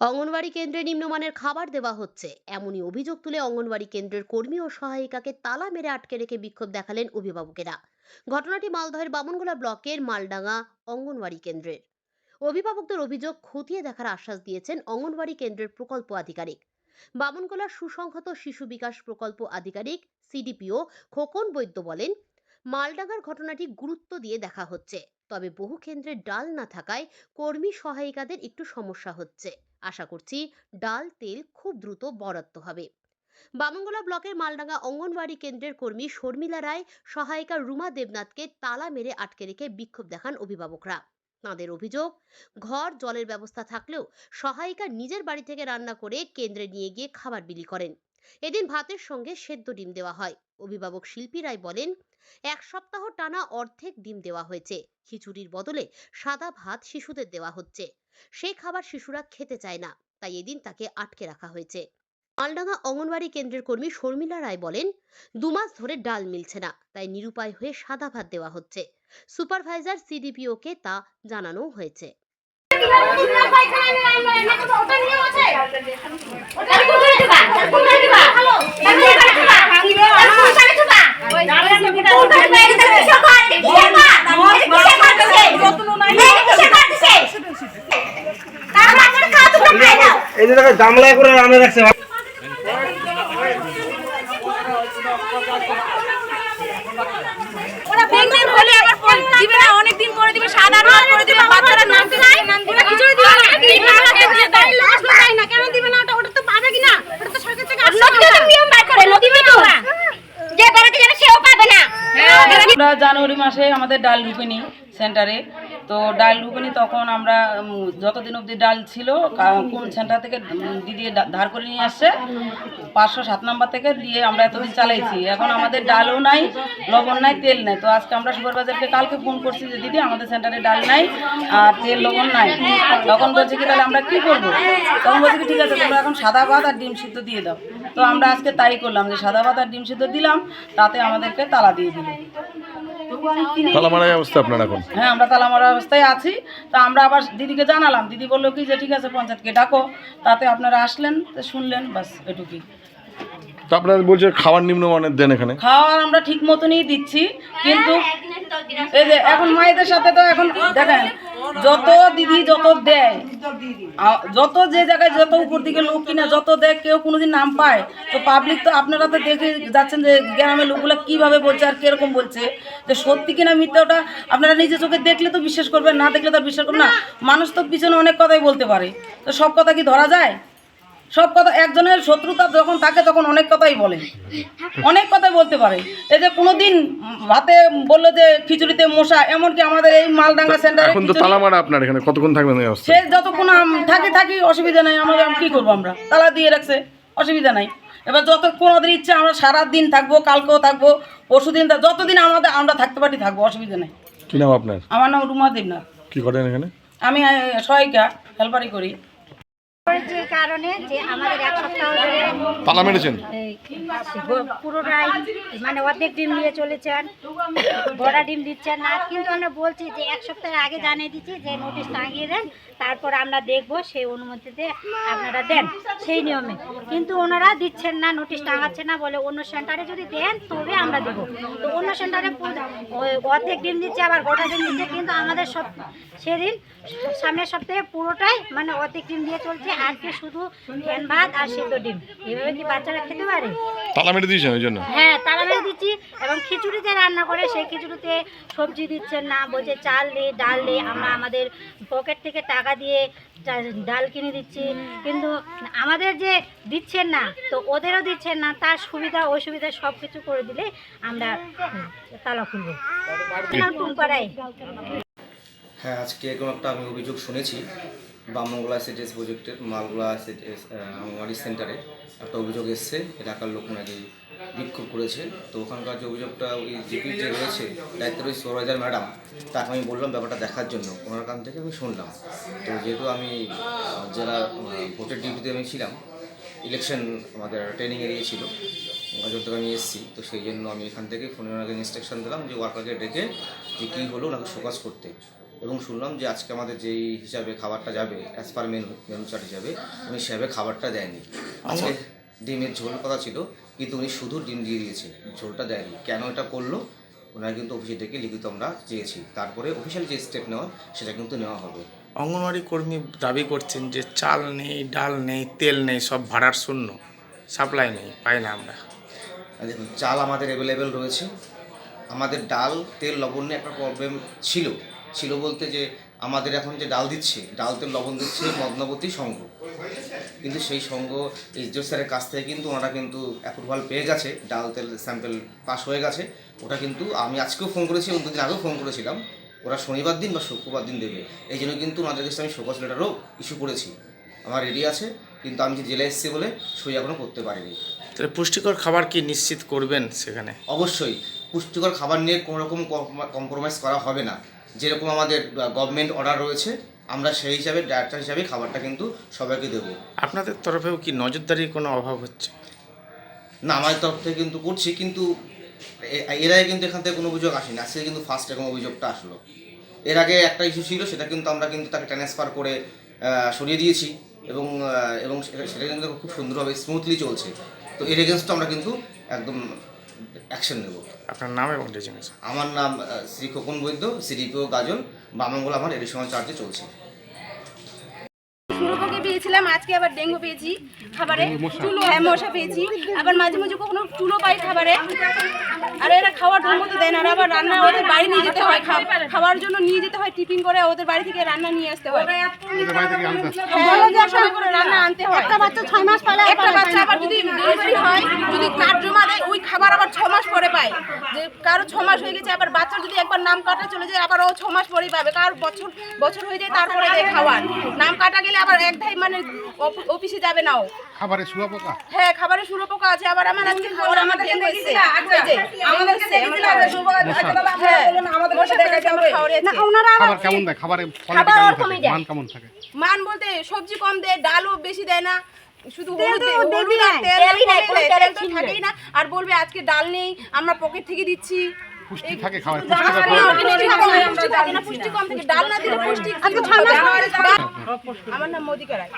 অঙ্গনওয়াড়ি কেন্দ্রে নিম্নমানের খাবার দেওয়া হচ্ছে এমনই অভিযোগ তুলে অঙ্গনওয়াড়ি কেন্দ্রের কর্মী ও সহায়িকাকে তালা মেরে আটকে রেখে বিক্ষোভ দেখালেন অভিভাবকেরা। ঘটনাটি মালদহের বামনগোলা ব্লকের মালডাঙ্গা অঙ্গনওয়াড়ি কেন্দ্রের। অভিভাবকদের অভিযোগ খতিয়ে দেখার আশ্বাস দিয়েছেন অঙ্গনওয়াড়ি কেন্দ্রের প্রকল্প আধিকারিক। বামনগোলা সুসংহত শিশু বিকাশ প্রকল্প আধিকারিক সিডিপিও খোকন বৈদ্য বলেন, মালডাঙ্গার ঘটনাটি গুরুত্ব দিয়ে দেখা হচ্ছে, তবে বহু কেন্দ্রে ডাল না থাকায় কর্মী সহায়িকাদের একটু সমস্যা হচ্ছে। আশা করছি ডাল তেল খুব দ্রুত বরাদ্দ হবে। বামনগোলা ব্লকের মালডাঙ্গা অঙ্গনওয়াড়ি কেন্দ্রের কর্মী শর্মিলা রায়, সহায়িকা রুমা দেবনাথকে তালা মেরে আটকে রেখে বিক্ষোভ দেখান অভিভাবকরা। তাঁদের অভিযোগ, ঘর জলের ব্যবস্থা থাকলেও সহায়িকা নিজের বাড়ি থেকে রান্না করে কেন্দ্রে নিয়ে গিয়ে খাবার বিলি করেন। এদিন ভাতের সঙ্গে সেদ্ধ ডিম দেওয়া হয়। অভিভাবক শিল্পী রায় বলেন, এক সপ্তাহ টানা অর্ধেক ডিম দেওয়া হয়েছে, খিচুড়ির বদলে সাদা ভাত শিশুদের দেওয়া হচ্ছে। সেই খাবার শিশুরা খেতে চায় না, তাই এদিন তাকে আটকে রাখা হয়েছে। মালডাঙ্গা অঙ্গনওয়াড়ি কেন্দ্রের কর্মী শর্মিলা রায় বলেন, 2 মাস ধরে ডাল মিলছে না, তাই নিরুপায় হয়ে সাদা ভাত দেওয়া হচ্ছে। সুপারভাইজার সিডিপিওকে তা জানানো হয়েছে। এই যে গামলায় করে রান্না রাখছে। ওরা প্রেগন্যান্ট হলে আবার দিবে না, অনেকদিন পরে দিবে, সাদা ভাত করে দিবে, বাচ্চারা নামতে চায় না, ওরা খিচুড়ি দিবে না, তাই লস হয় না, কেন দিবে না? ওটা তো পাবে কি না? ওটা তো সরকার থেকে আসছে, নতুন নিয়ম বার করে দিবে তো, যে বাড়িতে যাবে সেও পাবে না। আমরা জানুয়ারি মাসে আমাদের ডাল ঢুকেনি সেন্টারে, তো ডাল ঢুকেনি তখন আমরা যতদিন অবধি ডাল ছিল কোন সেন্টার থেকে দিদি ধার করে নিয়ে আসছে 507 নম্বর থেকে দিয়ে আমরা এতদিন চালাইছি। এখন আমাদের ডালও নাই, লবণ নাই, তেল নাই। তো আজকে আমরা সুপারভাইজারকে কালকে ফোন করছি যে দিদি আমাদের সেন্টারে ডাল নাই আর তেল লবণ নাই। তখন বলছে কি তাহলে আমরা কী করবো? তখন বলছে কি ঠিক আছে তোমরা এখন সাদা ভাত আর ডিম সিদ্ধ দিয়ে দাও। তো আমরা আজকে তাই করলাম যে সাদা ভাত আর ডিম সিদ্ধ দিলাম, তাতে আমাদেরকে তালা দিয়ে দিল। তালা মারা অবস্থা আপনার এখন? হ্যাঁ, আমরা তালা মারা অবস্থায় আছি। তো আমরা আবার দিদিকে জানালাম, দিদি বললো কি যে ঠিক আছে পঞ্চায়েতকে ডাকো, তাতে আপনারা আসলেন, তো শুনলেন, বাস এটুকুই। তো আপনারা বলছে খাবার নিম্নমানের দেন এখানে? খাওয়ার আমরা ঠিক মতনই দিচ্ছি, কিন্তু এই যে এখন মায়েদের সাথে তো এখন দেখেন যত দিদি যত দেয়, যত যে জায়গায় যত উপর দিকে লোক কিনা যত দেয়, কেউ কোনোদিন নাম পায়? তো পাবলিক তো আপনারা তো দেখে যাচ্ছেন যে গ্রামের লোকগুলো কীভাবে বলছে আর কীরকম বলছে, যে সত্যি কিনা মিথ্যা ওটা আপনারা নিজে চোখে দেখলে তো বিশ্বাস করবেন, না দেখলে তো বিশ্বাস করবেন না। মানুষ তো পিছনে অনেক কথাই বলতে পারে, তো সব কথা কি ধরা যায়? সব কথা, একজনের শত্রুতা যখন থাকে তখন অনেক কথাই বলে, অনেক কথাই বলতে পারে। এই যে কোনোদিন ভাতে বললো যে খিচুড়িতে মশা, এমনকি আমাদের এই মালডাঙ্গা সেন্টারে এখন তো তালা মারা আপনার এখানে, কতক্ষণ থাকবেন এই অবস্থা? সে যতক্ষণ থাকি অসুবিধা নাই, আমাদের কি করবো, আমরা তালা দিয়ে রাখছে, অসুবিধা নাই। এবার যতক্ষণ ওদের ইচ্ছা আমরা সারাদিন থাকবো, কালকেও থাকবো, পরশুদিন যতদিন আমরা থাকতে পারি থাকবো, অসুবিধা নেই। কি নাম আপনার? আমার নাম রুমা দেবনাথ। কি করেন এখানে? আমি সহায়িকা, হেল্পারি করি। যে কারণে যে আমাদের এক সপ্তাহ ধরে তালা মেরেছেন? পুরোটাই মানে অর্ধেক ডিম নিয়ে চলেছেন, বড়া ডিম দিচ্ছেন না। কিন্তু আমরা বলছি যে এক সপ্তাহ আগে জানিয়ে দিচ্ছি যে নোটিশ টাঙিয়ে দেন, তারপর আমরা দেখব, সেই অনুমতিতে আপনারা দেন সেই নিয়মে। কিন্তু ওনারা দিচ্ছেন না, নোটিশ টাঙাচ্ছে না, বলে অন্য সেন্টারে যদি দেন তবে আমরা দেবো। তো অন্য সেন্টারে অর্ধেক ডিম দিচ্ছে, আবার গোটা ডিম দিচ্ছে, কিন্তু আমাদের সব সেদিন সামনের সপ্তাহে পুরোটাই মানে অর্ধেক ডিম দিয়ে চলছে, আজকে শুধু ফ্যান ভাত আর সেদ্ধ ডিম। এভাবে কি বাচ্চারা খেতে পারে? তালা মেরে দিয়েছেন ওই জন্য? হ্যাঁ, তালা মেরে দিচ্ছি। এবং খিচুড়িতে রান্না করে সেই খিচুড়িতে সবজি দিচ্ছেন না, বলছে চাল নেই, ডাল নেই। আমরা আমাদের পকেট থেকে টাকা দিয়ে ডাল কিনে দিচ্ছি, কিন্তু আমাদের যে দিচ্ছেন না, তো ওদেরও দিচ্ছেন না। তার সুবিধা অসুবিধা সব কিছু করে দিলে আমরা তালা খুলবো। টুমপাড়ায় হ্যাঁ, আজকে এরকম একটা আমি অভিযোগ শুনেছি। বামনগোলা এসএটিএস প্রজেক্টের মালগোলা এসএটিএস অঙ্গনওয়াড়ি সেন্টারে একটা অভিযোগ এসছে, এলাকার লোক নাকি বিক্ষোভ করেছে। তো ওখানকার যে অভিযোগটা ওই জিপি যে রয়েছে দায়িত্ব রয়েছে সুপারভাইজার ম্যাডাম, তাকে আমি বললাম ব্যাপারটা দেখার জন্য, ওনার কাছ থেকে আমি শুনলাম। তো যেহেতু আমি জেলা ভোটের ডিউটিতে আমি ছিলাম, ইলেকশন আমাদের ট্রেনিং এরিয়া ছিল, অযোধ্যা আমি এসেছি, তো সেই জন্য আমি এখান থেকে ফোনে ওনাকে ইনস্ট্রাকশন দিলাম যে ওয়ার্কারকে ডেকে যে কী হলো ওনাকে ফোকাস করতে। এবং শুনলাম যে আজকে আমাদের যেই হিসাবে খাবারটা যাবে অ্যাজ পার মেনু চার্ট হিসাবে উনি হিসাবে খাবারটা দেয়নি। আজকে ডিমের ঝোল কথা ছিল, কিন্তু উনি শুধু ডিম দিয়ে দিয়েছে, ঝোলটা দেয়নি। কেন এটা করলো ওনারা কিন্তু অফিসে ডেকে লিখিত আমরা চেয়েছি, তারপরে অফিসিয়াল যে স্টেপ নেওয়া সেটা কিন্তু নেওয়া হবে। অঙ্গনওয়াড়ি কর্মী দাবি করছেন যে চাল নেই, ডাল নেই, তেল নেই, সব ভাড়ার শূন্য, সাপ্লাই নেই, পাই না আমরা। দেখুন, চাল আমাদের অ্যাভেলেবেল রয়েছে, আমাদের ডাল তেল লবণ নিয়ে একটা প্রবলেম ছিল বলতে যে আমাদের এখন যে ডাল দিচ্ছে, ডাল তেল লবণ দিচ্ছে মদনাবতী সংঘ, কিন্তু সেই সংঘ এইচডিও স্যারের কাছ থেকে কিন্তু ওনারা কিন্তু অ্যাপ্রুভাল পেয়ে গেছে, ডাল তেল স্যাম্পেল পাস হয়ে গেছে। ওটা কিন্তু আমি আজকেও ফোন করেছি এবং দুদিন আগেও ফোন করেছিলাম, ওরা শনিবার দিন বা শুক্রবার দিন দেবে। এই জন্য কিন্তু ওনাদের কাছে আমি শোকজ লেটারও ইস্যু করেছি, আমার রেডি আছে, কিন্তু আমি যে জেলে এসেছি বলে সই এখনও করতে পারিনি। তাহলে পুষ্টিকর খাবার কি নিশ্চিত করবেন সেখানে? অবশ্যই পুষ্টিকর খাবার নিয়ে কোনো রকম কম্প্রোমাইজ করা হবে না। যেরকম আমাদের গভর্নমেন্ট অর্ডার রয়েছে, আমরা সেই হিসাবে ডায়েরেক্টর হিসাবে খাবারটা কিন্তু সবাইকে দেবো। আপনাদের তরফেও কি নজরদারির কোনো অভাব হচ্ছে? না, আমাদের তরফ থেকে কিন্তু করছি, কিন্তু এর আগে কিন্তু এখান থেকে কোনো অভিযোগ আসেনি, আজকে কিন্তু ফার্স্ট এরকম অভিযোগটা আসলো। এর আগে একটা ইস্যু ছিল, সেটা কিন্তু আমরা কিন্তু তাকে ট্রান্সফার করে সরিয়ে দিয়েছি এবং সেটা কিন্তু খুব সুন্দরভাবে স্মুথলি চলছে। তো এর এগেনস্টে আমরা কিন্তু একদম অ্যাকশন নেব। আপনার নাম এবং ডেজিগনেশন? আমার নাম শ্রী খোকন বৈদ্য, সিডিপিও গাজল, বামনগোলা আমার এডিশনাল চার্জে চলছে। শুরুপোকে পেয়েছিলাম, আজকে আবার ডেঙ্গু পেয়েছি খাবারে, চুলো মশা পেয়েছি, আবার মাঝে মাঝে কখনো চুলো পাই খাবারে। আর এরা খাওয়ার মতো দেয় না, আর আবার রান্না ওদের বাড়ি নিয়ে যেতে হয়, খাওয়ার জন্য নিয়ে যেতে হয়, টিফিন করে ওদের বাড়ি থেকে রান্না নিয়ে আসতে হয়। করে রান্না আনতে হয়। একটা বাচ্চা 6 মাস পালে, একটা বাচ্চা আবার যদি ডেলিভারি হয়, যদি কার্ড জমা দেয়, ওই খাবার আবার 6 মাস পরে পায়। যে কারো 6 মাস হয়ে গেছে, আবার বাচ্চা যদি একবার নাম কাটা চলে যায়, আবার ও 6 মাস পরেই পাবে। কার বছর হয়ে যায় তারপরে দেয় খাবার। নাম কাটা গেলে আবার একটাই মানে অফিসে যাবে না ও। খাবারে শুয়োপোকা? হ্যাঁ, খাবারে শুয়োপোকা আছে। আবার আমার আজকে খাবার আমাদের ডেঙ্গু এসেছে, আমাদের খাবার কেমন দেয়? খাবারের কোয়ালিটি কেমন থাকে? মান কেমন থাকে? মান বলতে সবজি কম দেয়, ডালও বেশি দেয় না, শুধু হলুদ আর তেল তো থাকেই না। আর বলবে আজকে ডাল নেই, আমরা পকেট থেকে দিচ্ছি। পুষ্টি থাকে খাবারে? পুষ্টি কম থাকে, ডাল না দিলে পুষ্টি। আমার নাম মোদিকা রায়।